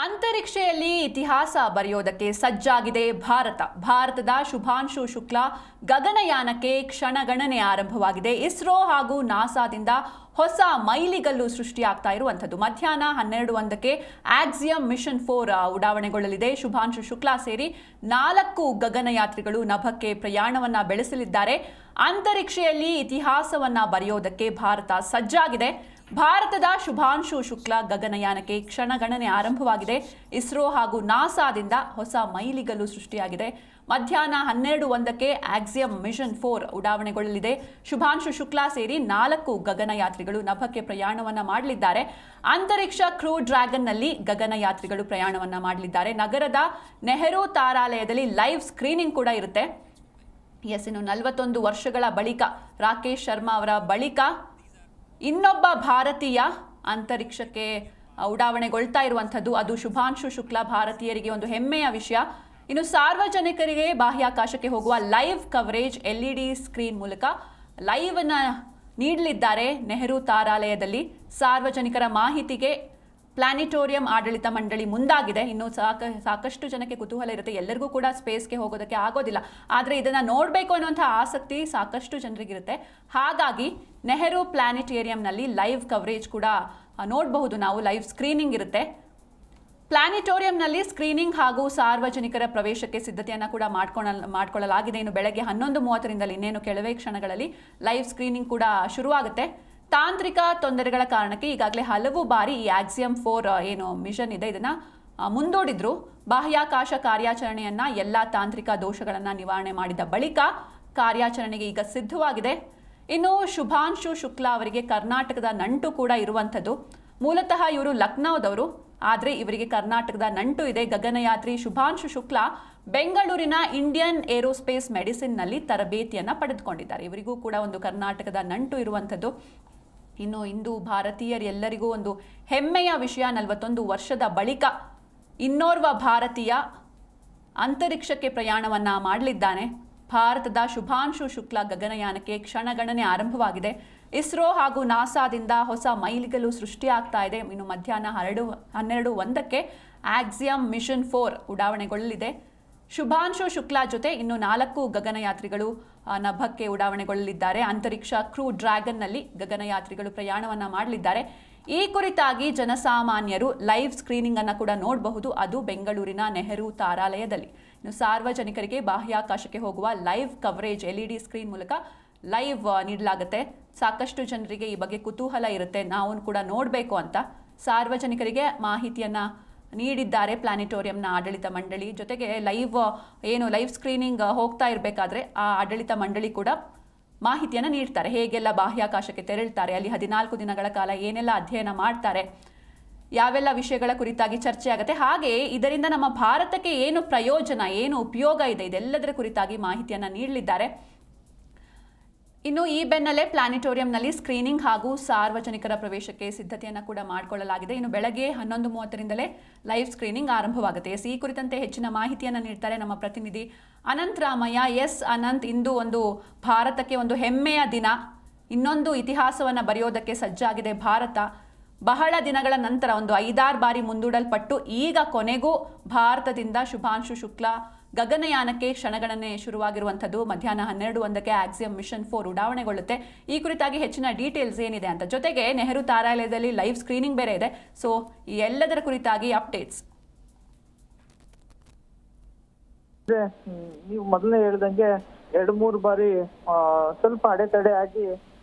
ಅಂತರಿಕ್ಷೆಯಲ್ಲಿ ಇತಿಹಾಸ ಬರೆಯೋದಕ್ಕೆ ಸಜ್ಜಾಗಿದೆ ಭಾರತದ ಶುಭಾಂಶು ಶುಕ್ಲಾ ಗಗನಯಾನಕ್ಕೆ ಕ್ಷಣಗಣನೆ ಆರಂಭವಾಗಿದೆ. ಇಸ್ರೋ ಹಾಗೂ ನಾಸಾದಿಂದ ಹೊಸ ಮೈಲಿಗಲ್ಲು ಸೃಷ್ಟಿಯಾಗ್ತಾ ಇರುವಂಥದ್ದು. ಮಧ್ಯಾಹ್ನ 12:01ಕ್ಕೆ ಆಕ್ಸಿಯಂ ಮಿಷನ್ 4 ಉಡಾವಣೆಗೊಳ್ಳಲಿದೆ. ಶುಭಾಂಶು ಶುಕ್ಲಾ ಸೇರಿ 4 ಗಗನಯಾತ್ರಿಗಳು ನಭಕ್ಕೆ ಪ್ರಯಾಣವನ್ನ ಬೆಳೆಸಲಿದ್ದಾರೆ. ಅಂತರಿಕ್ಷೆಯಲ್ಲಿ ಇತಿಹಾಸವನ್ನ ಬರೆಯೋದಕ್ಕೆ ಭಾರತ ಸಜ್ಜಾಗಿದೆ. ಭಾರತದ ಶುಭಾಂಶು ಶುಕ್ಲಾ ಗಗನಯಾನಕ್ಕೆ ಕ್ಷಣಗಣನೆ ಆರಂಭವಾಗಿದೆ. ಇಸ್ರೋ ಹಾಗೂ ನಾಸಾದಿಂದ ಹೊಸ ಮೈಲಿಗಲ್ಲು ಸೃಷ್ಟಿಯಾಗಿದೆ. ಮಧ್ಯಾಹ್ನ 12:01ಕ್ಕೆ ಆಕ್ಸಿಯಂ ಮಿಷನ್ 4 ಉಡಾವಣೆಗೊಳ್ಳಲಿದೆ. ಶುಭಾಂಶು ಶುಕ್ಲಾ ಸೇರಿ 4 ಗಗನಯಾತ್ರಿಗಳು ನಭಕ್ಕೆ ಪ್ರಯಾಣವನ್ನ ಮಾಡಲಿದ್ದಾರೆ. ಅಂತರಿಕ್ಷ ಕ್ರೂ ಡ್ರ್ಯಾಗನ್ನಲ್ಲಿ ಗಗನಯಾತ್ರಿಗಳು ಪ್ರಯಾಣವನ್ನ ಮಾಡಲಿದ್ದಾರೆ. ನಗರದ ನೆಹರು ತಾರಾಲಯದಲ್ಲಿ ಲೈವ್ ಸ್ಕ್ರೀನಿಂಗ್ ಕೂಡ ಇರುತ್ತೆ. ಇನ್ನು 41 ವರ್ಷಗಳ ಬಳಿಕ ರಾಕೇಶ್ ಶರ್ಮಾ ಅವರ ಬಳಿಕ ಇನ್ನೊಬ್ಬ ಭಾರತೀಯ ಅಂತರಿಕ್ಷಕ್ಕೆ ಉಡಾವಣೆಗೊಳ್ತಾ ಇರುವಂಥದ್ದು. ಅದು ಶುಭಾಂಶು ಶುಕ್ಲಾ. ಭಾರತೀಯರಿಗೆ ಒಂದು ಹೆಮ್ಮೆಯ ವಿಷಯ. ಇನ್ನು ಸಾರ್ವಜನಿಕರಿಗೆ ಬಾಹ್ಯಾಕಾಶಕ್ಕೆ ಹೋಗುವ ಲೈವ್ ಕವರೇಜ್ LED ಸ್ಕ್ರೀನ್ ಮೂಲಕ ಲೈವ್ ಅನ್ನ ನೀಡಲಿದ್ದಾರೆ. ನೆಹರು ತಾರಾಲಯದಲ್ಲಿ ಸಾರ್ವಜನಿಕರ ಮಾಹಿತಿಗೆ ಪ್ಲಾನಿಟೋರಿಯಂ ಆಡಳಿತ ಮಂಡಳಿ ಮುಂದಾಗಿದೆ. ಇನ್ನು ಸಾಕಷ್ಟು ಜನಕ್ಕೆ ಕುತೂಹಲ ಇರುತ್ತೆ. ಎಲ್ಲರಿಗೂ ಕೂಡ ಸ್ಪೇಸ್ಗೆ ಹೋಗೋದಕ್ಕೆ ಆಗೋದಿಲ್ಲ, ಆದರೆ ಇದನ್ನು ನೋಡಬೇಕು ಅನ್ನುವಂಥ ಆಸಕ್ತಿ ಸಾಕಷ್ಟು ಜನರಿಗಿರುತ್ತೆ. ಹಾಗಾಗಿ ನೆಹರು ಪ್ಲಾನಿಟೇರಿಯಂನಲ್ಲಿ ಲೈವ್ ಕವರೇಜ್ ಕೂಡ ನೋಡಬಹುದು. ನಾವು ಲೈವ್ ಸ್ಕ್ರೀನಿಂಗ್ ಇರುತ್ತೆ. ಪ್ಲಾನಿಟೋರಿಯಂನಲ್ಲಿ ಸ್ಕ್ರೀನಿಂಗ್ ಹಾಗೂ ಸಾರ್ವಜನಿಕರ ಪ್ರವೇಶಕ್ಕೆ ಸಿದ್ಧತೆಯನ್ನು ಕೂಡ ಮಾಡ್ಕೊಳ್ಳಲಾಗಿದೆ. ಇನ್ನು ಬೆಳಗ್ಗೆ 11:30ರಿಂದಲೇ ಇನ್ನೇನು ಕೆಲವೇ ಕ್ಷಣಗಳಲ್ಲಿ ಲೈವ್ ಸ್ಕ್ರೀನಿಂಗ್ ಕೂಡ ಶುರುವಾಗುತ್ತೆ. ತಾಂತ್ರಿಕ ತೊಂದರೆಗಳ ಕಾರಣಕ್ಕೆ ಈಗಾಗಲೇ ಹಲವು ಬಾರಿ ಈ ಆಕ್ಸಿಯಂ 4 ಏನು ಮಿಷನ್ ಇದೆ ಇದನ್ನು ಮುಂದೂಡಿದ್ರು. ಬಾಹ್ಯಾಕಾಶ ಕಾರ್ಯಾಚರಣೆಯನ್ನು ಎಲ್ಲ ತಾಂತ್ರಿಕ ದೋಷಗಳನ್ನು ನಿವಾರಣೆ ಮಾಡಿದ ಬಳಿಕ ಕಾರ್ಯಾಚರಣೆಗೆ ಈಗ ಸಿದ್ಧವಾಗಿದೆ. ಇನ್ನು ಶುಭಾಂಶು ಶುಕ್ಲಾ ಅವರಿಗೆ ಕರ್ನಾಟಕದ ನಂಟು ಕೂಡ ಇರುವಂಥದ್ದು. ಮೂಲತಃ ಇವರು ಲಕ್ನೋದವರು, ಆದರೆ ಇವರಿಗೆ ಕರ್ನಾಟಕದ ನಂಟು ಇದೆ. ಗಗನಯಾತ್ರಿ ಶುಭಾಂಶು ಶುಕ್ಲಾ ಬೆಂಗಳೂರಿನ ಇಂಡಿಯನ್ ಏರೋಸ್ಪೇಸ್ ಮೆಡಿಸಿನ್ನಲ್ಲಿ ತರಬೇತಿಯನ್ನು ಪಡೆದುಕೊಂಡಿದ್ದಾರೆ. ಇವರಿಗೂ ಕೂಡ ಒಂದು ಕರ್ನಾಟಕದ ನಂಟು ಇರುವಂಥದ್ದು. ಇನ್ನು ಇಂದು ಭಾರತೀಯರೆಲ್ಲರಿಗೂ ಒಂದು ಹೆಮ್ಮೆಯ ವಿಷಯ. 41 ವರ್ಷದ ಬಳಿಕ ಇನ್ನೋರ್ವ ಭಾರತೀಯ ಅಂತರಿಕ್ಷಕ್ಕೆ ಪ್ರಯಾಣವನ್ನು ಮಾಡಲಿದ್ದಾನೆ. ಭಾರತದ ಶುಭಾಂಶು ಶುಕ್ಲಾ ಗಗನಯಾನಕ್ಕೆ ಕ್ಷಣಗಣನೆ ಆರಂಭವಾಗಿದೆ. ಇಸ್ರೋ ಹಾಗೂ ನಾಸಾದಿಂದ ಹೊಸ ಮೈಲಿಗಲ್ಲು ಸೃಷ್ಟಿಯಾಗ್ತಾ ಇದೆ. ಇನ್ನು ಮಧ್ಯಾಹ್ನ 12:01ಕ್ಕೆ ಆಕ್ಸಿಯಂ ಮಿಷನ್ 4 ಉಡಾವಣೆಗೊಳ್ಳಲಿದೆ. ಶುಭಾಂಶು ಶುಕ್ಲಾ ಜೊತೆ ಇನ್ನು 4 ಗಗನಯಾತ್ರಿಗಳು ನಭಕ್ಕೆ ಉಡಾವಣೆಗೊಳ್ಳಲಿದ್ದಾರೆ. ಅಂತರಿಕ್ಷ ಕ್ರೂ ಡ್ರ್ಯಾಗನ್ನಲ್ಲಿ ಗಗನಯಾತ್ರಿಗಳು ಪ್ರಯಾಣವನ್ನು ಮಾಡಲಿದ್ದಾರೆ. ಈ ಕುರಿತಾಗಿ ಜನಸಾಮಾನ್ಯರು ಲೈವ್ ಸ್ಕ್ರೀನಿಂಗ್ ಅನ್ನು ಕೂಡ ನೋಡಬಹುದು. ಅದು ಬೆಂಗಳೂರಿನ ನೆಹರು ತಾರಾಲಯದಲ್ಲಿ. ಇನ್ನು ಸಾರ್ವಜನಿಕರಿಗೆ ಬಾಹ್ಯಾಕಾಶಕ್ಕೆ ಹೋಗುವ ಲೈವ್ ಕವರೇಜ್ LED ಸ್ಕ್ರೀನ್ ಮೂಲಕ ಲೈವ್ ನೀಡಲಾಗುತ್ತೆ. ಸಾಕಷ್ಟು ಜನರಿಗೆ ಈ ಬಗ್ಗೆ ಕುತೂಹಲ ಇರುತ್ತೆ, ನಾವು ಕೂಡ ನೋಡಬೇಕು ಅಂತ. ಸಾರ್ವಜನಿಕರಿಗೆ ಮಾಹಿತಿಯನ್ನು ನೀಡಿದ್ದಾರೆ ಪ್ಲಾನಿಟೋರಿಯಂನ ಆಡಳಿತ ಮಂಡಳಿ. ಜೊತೆಗೆ ಲೈವ್ ಸ್ಕ್ರೀನಿಂಗ್ ಹೋಗ್ತಾ ಇರಬೇಕಾದ್ರೆ ಆ ಆಡಳಿತ ಮಂಡಳಿ ಕೂಡ ಮಾಹಿತಿಯನ್ನು ನೀಡ್ತಾರೆ. ಹೇಗೆಲ್ಲ ಬಾಹ್ಯಾಕಾಶಕ್ಕೆ ತೆರಳ್ತಾರೆ, ಅಲ್ಲಿ 14 ದಿನಗಳ ಕಾಲ ಏನೆಲ್ಲ ಅಧ್ಯಯನ ಮಾಡ್ತಾರೆ, ಯಾವೆಲ್ಲ ವಿಷಯಗಳ ಕುರಿತಾಗಿ ಚರ್ಚೆ ಆಗುತ್ತೆ, ಹಾಗೆ ಇದರಿಂದ ನಮ್ಮ ಭಾರತಕ್ಕೆ ಏನು ಪ್ರಯೋಜನ, ಏನು ಉಪಯೋಗ ಇದೆ, ಇದೆಲ್ಲದರ ಕುರಿತಾಗಿ ಮಾಹಿತಿಯನ್ನು ನೀಡಲಿದ್ದಾರೆ. ಇನ್ನು ಈ ಬೆನ್ನಲ್ಲೇ ಪ್ಲಾನಿಟೋರಿಯಂನಲ್ಲಿ ಸ್ಕ್ರೀನಿಂಗ್ ಹಾಗೂ ಸಾರ್ವಜನಿಕರ ಪ್ರವೇಶಕ್ಕೆ ಸಿದ್ಧತೆಯನ್ನು ಕೂಡ ಮಾಡಿಕೊಳ್ಳಲಾಗಿದೆ. ಇನ್ನು ಬೆಳಗ್ಗೆ 11:30ರಿಂದಲೇ ಲೈವ್ ಸ್ಕ್ರೀನಿಂಗ್ ಆರಂಭವಾಗುತ್ತೆ. ಈ ಕುರಿತಂತೆ ಹೆಚ್ಚಿನ ಮಾಹಿತಿಯನ್ನು ನೀಡ್ತಾರೆ ನಮ್ಮ ಪ್ರತಿನಿಧಿ ಅನಂತ್ ರಾಮಯ್ಯ. ಅನಂತ್, ಇಂದು ಒಂದು ಭಾರತಕ್ಕೆ ಒಂದು ಹೆಮ್ಮೆಯ ದಿನ. ಇನ್ನೊಂದು ಇತಿಹಾಸವನ್ನು ಬರೆಯೋದಕ್ಕೆ ಸಜ್ಜಾಗಿದೆ ಭಾರತ. ಬಹಳ ದಿನಗಳ ನಂತರ ಒಂದು 5-6 ಬಾರಿ ಮುಂದೂಡಲ್ಪಟ್ಟು ಈಗ ಕೊನೆಗೂ ಭಾರತದಿಂದ ಶುಭಾಂಶು ಶುಕ್ಲಾ ಗಗನಯಾನಕ್ಕೆ ಕ್ಷಣಗಣನೆ ಶುರುವಾಗಿರುವಂಥದ್ದು. ಮಧ್ಯಾಹ್ನ 12:01ಕ್ಕೆ ಆಕ್ಸಿಯಂ ಮಿಷನ್ 4 ಉಡಾವಣೆಗೊಳ್ಳುತ್ತೆ. ಈ ಕುರಿತಾಗಿ ಹೆಚ್ಚಿನ ಡೀಟೇಲ್ಸ್ ಏನಿದೆ ಅಂತ, ಜೊತೆಗೆ ನೆಹರು ತಾರಾಲಯದಲ್ಲಿ ಲೈವ್ ಸ್ಕ್ರೀನಿಂಗ್ ಬೇರೆ ಇದೆ. ಸೊ ಈ ಎಲ್ಲದರ ಕುರಿತಾಗಿ ಅಪ್ಡೇಟ್ಸ್. ನೀವು ಮೊದಲನೇ ಹೇಳಿದಂಗೆ 2-3 ಬಾರಿ ಸ್ವಲ್ಪ ಅಡೆತಡೆ ಆಗಿ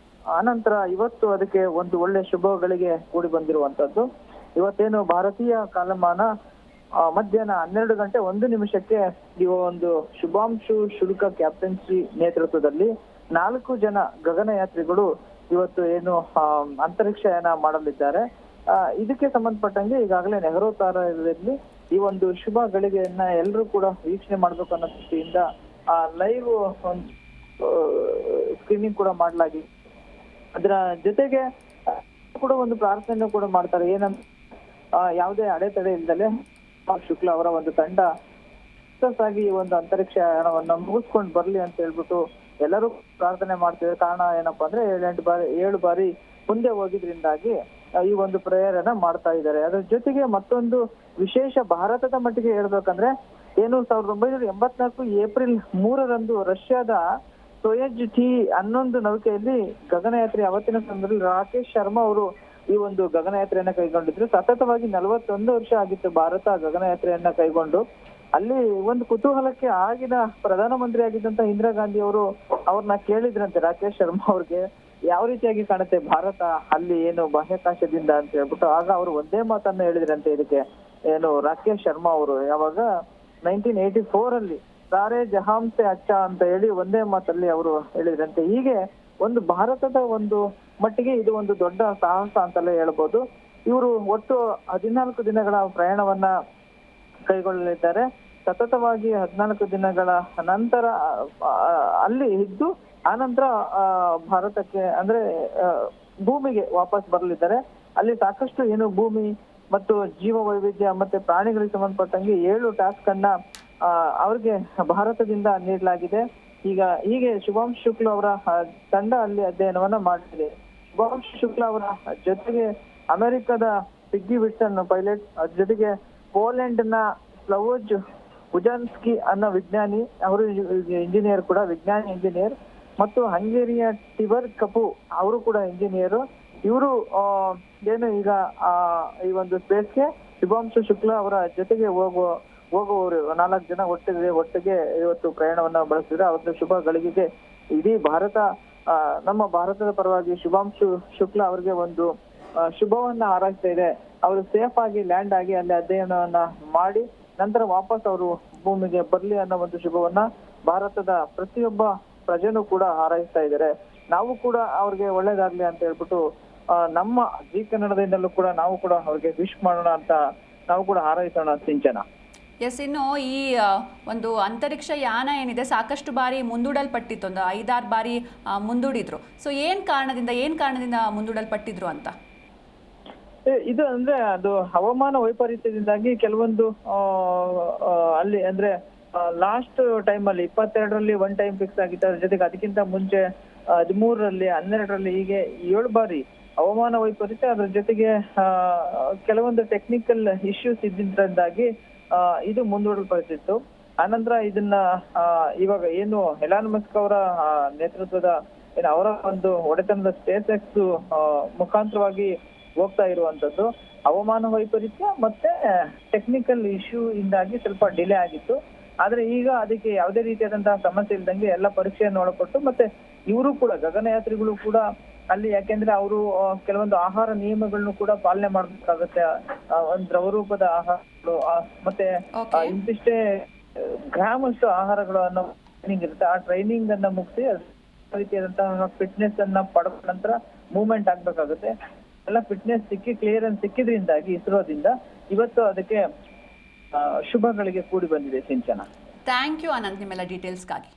ಆನಂತರ ಇವತ್ತು ಅದಕ್ಕೆ ಒಂದು ಒಳ್ಳೆ ಶುಭಗಳಿಗೆ ಕೂಡಿ ಬಂದಿರುವಂತದ್ದು. ಇವತ್ತೇನು ಭಾರತೀಯ ಕಾಲಮಾನ ಮಧ್ಯಾಹ್ನ 12:01 ಈ ಒಂದು ಶುಭಾಂಶು ಶುಕ್ಲಾ ಕ್ಯಾಪ್ಟನ್ಸಿ ನೇತೃತ್ವದಲ್ಲಿ 4 ಜನ ಗಗನಯಾತ್ರಿಗಳು ಇವತ್ತು ಏನು ಅಂತರಿಕ್ಷಯಾನ ಮಾಡಲಿದ್ದಾರೆ. ಇದಕ್ಕೆ ಸಂಬಂಧಪಟ್ಟಂಗೆ ಈಗಾಗಲೇ ನೆಹರು ತಾರಾಲಯದಲ್ಲಿ ಈ ಒಂದು ಶುಭ ಗಳಿಗೆಯನ್ನ ಎಲ್ಲರೂ ಕೂಡ ವೀಕ್ಷಣೆ ಮಾಡ್ಬೇಕು ಅನ್ನೋ ದೃಷ್ಟಿಯಿಂದ ಲೈವ್ ಸ್ಕ್ರೀನಿಂಗ್ ಕೂಡ ಮಾಡಲಾಗಿದೆ. ಅದರ ಜೊತೆಗೆ ಕೂಡ ಒಂದು ಪ್ರಾರ್ಥನೆಯನ್ನು ಕೂಡ ಮಾಡ್ತಾರೆ. ಏನಂತ ಯಾವುದೇ ಅಡೆತಡೆ ಇಲ್ಲದೆ ಶುಕ್ಲಾ ಅವರ ಒಂದು ತಂಡ ಸಕ್ಸಸ್ ಈ ಒಂದು ಅಂತರಿಕ್ಷ ಯಾನವನ್ನ ಮುಗಿಸ್ಕೊಂಡು ಬರ್ಲಿ ಅಂತ ಹೇಳ್ಬಿಟ್ಟು ಎಲ್ಲರೂ ಪ್ರಾರ್ಥನೆ ಮಾಡ್ತಿದ್ದಾರೆ. ಕಾರಣ ಏನಪ್ಪಾ ಅಂದ್ರೆ 7 ಬಾರಿ ಮುಂದೆ ಹೋಗಿದ್ರಿಂದಾಗಿ ಈ ಒಂದು ಪ್ರೇಯರನ್ನ ಮಾಡ್ತಾ ಇದ್ದಾರೆ. ಅದ್ರ ಜೊತೆಗೆ ಮತ್ತೊಂದು ವಿಶೇಷ ಭಾರತದ ಮಟ್ಟಿಗೆ ಹೇಳ್ಬೇಕಂದ್ರೆ ಏನು 1984 ಏಪ್ರಿಲ್ 3ರಂದು ರಷ್ಯಾದ ಸೊಯೆಜ್ T-11 ನೌಕೆಯಲ್ಲಿ ಗಗನಯಾತ್ರೆ ಅವತ್ತಿನ ಸಂದರ್ಭದಲ್ಲಿ ರಾಕೇಶ್ ಶರ್ಮಾ ಅವರು ಈ ಒಂದು ಗಗನಯಾತ್ರೆಯನ್ನ ಕೈಗೊಂಡಿದ್ರು. ಸತತವಾಗಿ 41 ವರ್ಷ ಆಗಿತ್ತು ಭಾರತ ಗಗನಯಾತ್ರೆಯನ್ನ ಕೈಗೊಂಡು. ಅಲ್ಲಿ ಒಂದು ಕುತೂಹಲಕ್ಕೆ ಆಗಿನ ಪ್ರಧಾನಮಂತ್ರಿ ಆಗಿದ್ದಂತ ಇಂದಿರಾ ಗಾಂಧಿ ಅವರು ಅವ್ರನ್ನ ಕೇಳಿದ್ರಂತೆ ರಾಕೇಶ್ ಶರ್ಮಾ ಅವ್ರಿಗೆ, ಯಾವ ರೀತಿಯಾಗಿ ಕಾಣುತ್ತೆ ಭಾರತ ಅಲ್ಲಿ ಏನು ಬಾಹ್ಯಾಕಾಶದಿಂದ ಅಂತ ಹೇಳ್ಬಿಟ್ಟು. ಆಗ ಅವರು ಒಂದೇ ಮಾತನ್ನ ಹೇಳಿದ್ರಂತೆ ಇದಕ್ಕೆ, ಏನು ರಾಕೇಶ್ ಶರ್ಮಾ ಅವರು ಯಾವಾಗ 1984 ಅಲ್ಲಿ ಸಾರೇ ಜಹಾಂ ಸೆ ಅಚ್ಚಾ ಅಂತ ಹೇಳಿ ಒಂದೇ ಮಾತಲ್ಲಿ ಅವರು ಹೇಳಿದ್ರಂತೆ. ಹೀಗೆ ಒಂದು ಭಾರತದ ಒಂದು ಮಟ್ಟಿಗೆ ಇದು ಒಂದು ದೊಡ್ಡ ಸಾಹಸ ಅಂತಲೇ ಹೇಳ್ಬೋದು. ಇವರು ಒಟ್ಟು 14 ದಿನಗಳ ಪ್ರಯಾಣವನ್ನ ಕೈಗೊಳ್ಳಲಿದ್ದಾರೆ. ಸತತವಾಗಿ 14 ದಿನಗಳ ನಂತರ ಅಲ್ಲಿ ಇದ್ದು ಆನಂತರ ಭಾರತಕ್ಕೆ ಅಂದ್ರೆ ಭೂಮಿಗೆ ವಾಪಸ್ ಬರಲಿದ್ದಾರೆ. ಅಲ್ಲಿ ಸಾಕಷ್ಟು ಏನು ಭೂಮಿ ಮತ್ತು ಜೀವ ವೈವಿಧ್ಯ ಮತ್ತೆ ಪ್ರಾಣಿಗಳಿಗೆ ಸಂಬಂಧಪಟ್ಟಂಗೆ 7 ಟಾಸ್ಕ್ ಅನ್ನ ಅವ್ರಿಗೆ ಭಾರತದಿಂದ ನೀಡಲಾಗಿದೆ. ಹೀಗೆ ಶುಭಾಂಶು ಶುಕ್ಲಾ ಅವರ ತಂಡ ಅಲ್ಲಿ ಅಧ್ಯಯನವನ್ನ ಮಾಡಿದೆ. ಶುಭಾಂಶು ಶುಕ್ಲಾ ಅವರ ಜೊತೆಗೆ ಅಮೆರಿಕದ ಪಿಗ್ಗಿ ವಿಟ್ಸನ್ ಪೈಲಟ್, ಅದ್ರ ಜೊತೆಗೆ ಪೋಲೆಂಡ್ ನ ಸ್ಲವೋಜ್ ಉಜಾನ್ಸ್ಕಿ ಅನ್ನೋ ವಿಜ್ಞಾನಿ, ಅವರು ಇಂಜಿನಿಯರ್ ಕೂಡ, ವಿಜ್ಞಾನಿ ಇಂಜಿನಿಯರ್, ಮತ್ತು ಹಂಗೇರಿಯ ಟಿಬರ್ ಕಪು ಅವರು ಕೂಡ ಇಂಜಿನಿಯರ್. ಇವರು ಏನು ಈಗ ಈ ಒಂದು ಸ್ಪೇಸ್ಗೆ ಶುಭಾಂಶು ಶುಕ್ಲಾ ಅವರ ಜೊತೆಗೆ ಹೋಗುವವರು 4 ಜನ ಒಟ್ಟಿಗೆ ಇವತ್ತು ಪ್ರಯಾಣವನ್ನ ಬಳಸಿದ್ರೆ ಅವ್ರ ಶುಭ ಗಳಿಗೆಗೆ ಇಡೀ ಭಾರತ, ನಮ್ಮ ಭಾರತದ ಪರವಾಗಿ ಶುಭಾಂಶು ಶುಕ್ಲಾ ಅವರಿಗೆ ಒಂದು ಶುಭವನ್ನ ಹಾರೈಸ್ತಾ ಇದೆ. ಅವರು ಸೇಫ್ ಆಗಿ ಲ್ಯಾಂಡ್ ಆಗಿ ಅಲ್ಲಿ ಅಧ್ಯಯನವನ್ನ ಮಾಡಿ ನಂತರ ವಾಪಸ್ ಅವರು ಭೂಮಿಗೆ ಬರ್ಲಿ ಅನ್ನೋ ಒಂದು ಶುಭವನ್ನ ಭಾರತದ ಪ್ರತಿಯೊಬ್ಬ ಪ್ರಜೆನೂ ಕೂಡ ಹಾರೈಸ್ತಾ ಇದ್ದಾರೆ. ನಾವು ಕೂಡ ಅವ್ರಿಗೆ ಒಳ್ಳೇದಾಗ್ಲಿ ಅಂತ ಹೇಳ್ಬಿಟ್ಟು ನಮ್ಮ ಜಿ ಕನ್ನಡದಿಂದಲೂ ಕೂಡ ನಾವು ಕೂಡ ಅವ್ರಿಗೆ ವಿಶ್ ಮಾಡೋಣ ಅಂತ ನಾವು ಕೂಡ ಹಾರೈಸೋಣ ಸಿಂಚನ. ಎಸ್, ಇನ್ನು ಈ ಒಂದು ಅಂತರಿಕ್ಷ ಯಾನ ಏನಿದೆ ಸಾಕಷ್ಟು ಬಾರಿ ಮುಂದೂಡಲ್ಪಟ್ಟಿತ್ತು, ಒಂದು 5-6 ಬಾರಿ ಮುಂದೂಡಿದ್ರು. ಸೊ ಏನ್ ಕಾರಣದಿಂದ ಮುಂದೂಡಲ್ಪಟ್ಟಿದ್ರು ಅಂತ? ಇದು ಅಂದ್ರೆ ಅದು ಹವಾಮಾನ ವೈಪರೀತ್ಯದಿಂದಾಗಿ ಕೆಲವೊಂದು ಅಲ್ಲಿ ಅಂದ್ರೆ ಲಾಸ್ಟ್ ಟೈಮ್ ಅಲ್ಲಿ 22ರಲ್ಲಿ ಒನ್ ಟೈಮ್ ಫಿಕ್ಸ್ ಆಗಿತ್ತು. ಅದ್ರ ಜೊತೆಗೆ ಅದಕ್ಕಿಂತ ಮುಂಚೆ 13ರಲ್ಲಿ 12ರಲ್ಲಿ ಹೀಗೆ 7 ಬಾರಿ ಹವಾಮಾನ ವೈಪರೀತ್ಯ, ಅದ್ರ ಜೊತೆಗೆ ಕೆಲವೊಂದು ಟೆಕ್ನಿಕಲ್ ಇಶ್ಯೂಸ್ ಇದ್ದಿದ್ರಿಂದಾಗಿ ಇದು ಮುಂದೂಡಲ್ಪಟ್ಟಿತ್ತು. ಆನಂತರ ಇದನ್ನ ಇವಾಗ ಏನು ಎಲಾನ್ ಮಸ್ಕ್ ಅವರ ನೇತೃತ್ವದ ಏನು ಅವರ ಒಂದು ಒಡೆತನದ ಸ್ಪೇಸ್ ಎಕ್ಸ್ ಮುಖಾಂತರವಾಗಿ ಹೋಗ್ತಾ ಇರುವಂತದ್ದು ಹವಾಮಾನ ವೈಪರೀತ್ಯ ಮತ್ತೆ ಟೆಕ್ನಿಕಲ್ ಇಶ್ಯೂ ಇಂದಾಗಿ ಸ್ವಲ್ಪ ಡಿಲೇ ಆಗಿತ್ತು. ಆದ್ರೆ ಈಗ ಅದಕ್ಕೆ ಯಾವುದೇ ರೀತಿಯಾದಂತಹ ಸಮಸ್ಯೆ ಇಲ್ದಂಗೆ ಎಲ್ಲ ಪರೀಕ್ಷೆಯನ್ನು ಒಳಪಟ್ಟು ಮತ್ತೆ ಇವರು ಕೂಡ ಗಗನಯಾತ್ರಿಗಳು ಕೂಡ ಅಲ್ಲಿ, ಯಾಕೆಂದ್ರೆ ಅವರು ಕೆಲವೊಂದು ಆಹಾರ ನಿಯಮಗಳನ್ನು ಕೂಡ ಪಾಲನೆ ಮಾಡ್ಬೇಕಾಗತ್ತೆ. ಒಂದು ದ್ರವರೂಪದ ಆಹಾರಗಳು ಮತ್ತೆ ಇಂತಿಷ್ಟೇ ಗ್ರಾಮ್ ಅಷ್ಟು ಆಹಾರಗಳು ಅನ್ನೋ ಟ್ರೈನಿಂಗ್ ಇರುತ್ತೆ. ಆ ಟ್ರೈನಿಂಗ್ ಅನ್ನ ಮುಗಿಸಿ ರೀತಿಯಾದಂತಹ ಫಿಟ್ನೆಸ್ ಅನ್ನ ಪಡೆದ ನಂತರ ಮೂವ್ಮೆಂಟ್ ಆಗ್ಬೇಕಾಗುತ್ತೆ. ಎಲ್ಲ ಫಿಟ್ನೆಸ್ ಸಿಕ್ಕಿ ಕ್ಲಿಯರೆನ್ಸ್ ಸಿಕ್ಕಿದ್ರಿಂದಾಗಿ ಇಸ್ರೋದಿಂದ ಇವತ್ತು ಅದಕ್ಕೆ ಶುಭಗಳಿಗೆ ಕೂಡಿ ಬಂದಿದೆ ಸಿಂಚನ. ಥ್ಯಾಂಕ್ ಯು ಅನಂತ್, ನಿಮ್ಮೆಲ್ಲ ಡೀಟೇಲ್ಸ್ಗಾಗಿ.